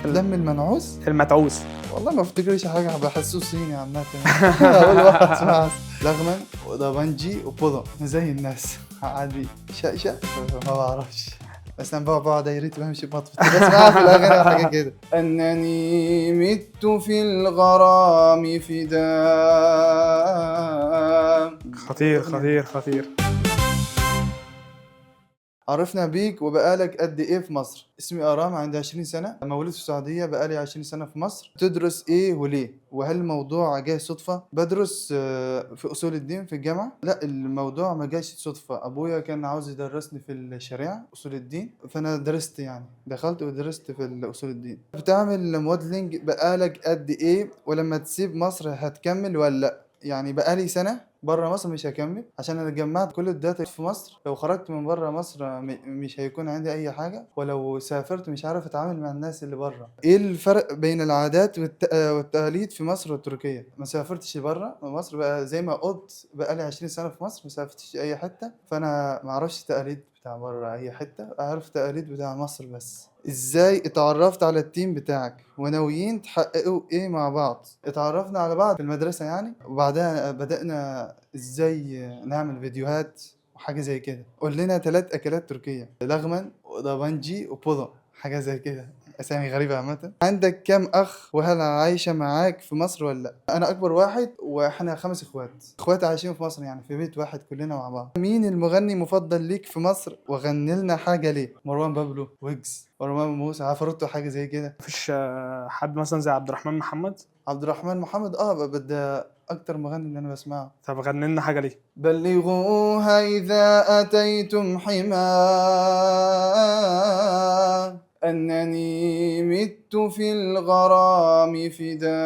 الدم المنعوس. المتعوس. والله ما افتكرش حاجه، بحسه صيني عامه. اول واحد اسمها لغمن ودافنجي وبوضو زي الناس عادي. شقشق ما بعرفش، بس انا بقعد دايرتي بمشي بمطفي بسمعها في الاغاني وحاجه كده. انني مت في الغرام فداء. خطير خطير خطير. عرفنا بيك وبقالك قد ايه في مصر؟ اسمي ارام، عندي 20 سنة، مولود في السعودية، بقالي 20 سنة في مصر. تدرس ايه وليه؟ وهل الموضوع جاي صدفة؟ بدرس في اصول الدين في الجامعة. لا، الموضوع ما جاش صدفة، ابويا كان عاوز يدرسني في الشريعة اصول الدين، فانا درست، يعني دخلت ودرست في اصول الدين. بتعمل موديلنج بقالك قد ايه؟ ولما تسيب مصر هتكمل ولا لا؟ يعني بقالي سنة بره مصر مش هكمل، عشان انا جمعت كل الداتا في مصر. لو خرجت من بره مصر مش هيكون عندي اي حاجه، ولو سافرت مش عارف اتعامل مع الناس اللي بره. ايه الفرق بين العادات والتقاليد في مصر وتركيا؟ ما سافرتش بره مصر، بقى زي ما قلت بقالي 20 سنه في مصر، ما سافرتش اي حته، فانا ما اعرفش تقاليد بتاع بره اي حته، اعرف تقاليد بتاع مصر بس. ازاي اتعرفت على التيم بتاعك وناويين تحققوا ايه مع بعض؟ اتعرفنا على بعض في المدرسة يعني، وبعدها بدأنا ازاي نعمل فيديوهات وحاجة زي كده. قول لنا 3 اكلات تركية: لغمن ودافنجي وبوضو، حاجة زي كده، اسامي غريبة عامة. عندك كام اخ؟ وهل عايشة معاك في مصر ولا لا؟ انا اكبر واحد، واحنا 5 اخوات عايشين في مصر، يعني في بيت واحد كلنا مع بعض. مين المغني المفضل ليك في مصر؟ وغني لنا حاجة ليه. مروان بابلو، ويجز، مروان موسى، عفروتو، حاجة زي كده. مفيش حد مثلا زي عبد الرحمن محمد؟ عبد الرحمن محمد، بدي اكتر مغني اللي انا بسمعه. طب غني لنا حاجه ليه. بلغوها إذا أتيتم حماه أنني مت في الغرام فداء،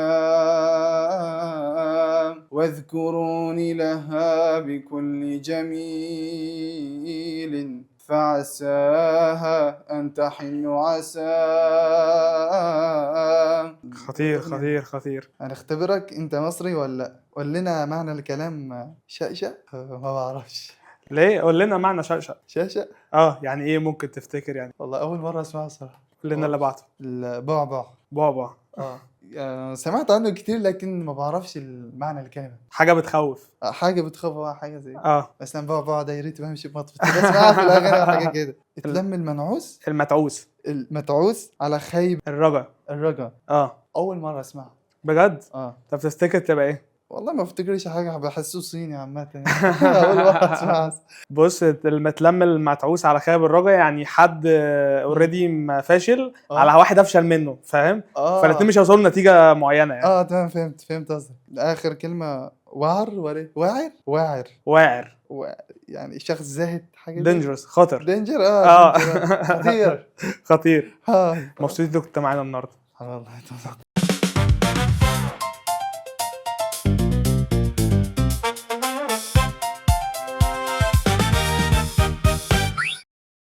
واذكروني لها بكل جميل، فعساها أن تحن عساه. خطير خطير خطير. هنختبرك، انت مصري ولا لا؟ قول لنا معنى الكلام شقشق. ما بعرفش. ليه؟ قول لنا معنى شقشق. شقشق، يعني ايه ممكن تفتكر يعني؟ والله اول مره اسمعها الصراحه. قول لنا اللي بعته. البعبع. بابا. سمعت عنه كتير لكن ما بعرفش المعنى الكلمه. حاجه بتخوف. حاجه بتخوف، حاجه زي اه بس انا بعبع دايرتي بمشي بمطفي بسمعها في الاغاني وحاجه كده. اتلم المنعوس. المتعوس. المتعوس على خيب الرجا. الرجا. اه اول مره اسمعها. بجد. اه طب تفتكر تبقى ايه؟ والله ما افتكرش حاجه، بحسه صيني عامه يعني. اول واحد اسمعها. بص، المتلم المتعوس على خيب الرجا، يعني حد اوريدي فاشل على واحد افشل منه، فاهم؟ فالاتنين مش هيوصلوا لنتيجه معينه يعني. تمام، فهمت قصدك. اخر كلمه وعر ولا واعر. واعر. يعني شخص زاهد، حاجه زي دينجرس، خطر. دينجر. اه danger. خطير. خطير. هاي مبسوط انك كنت معانا النهارده. والله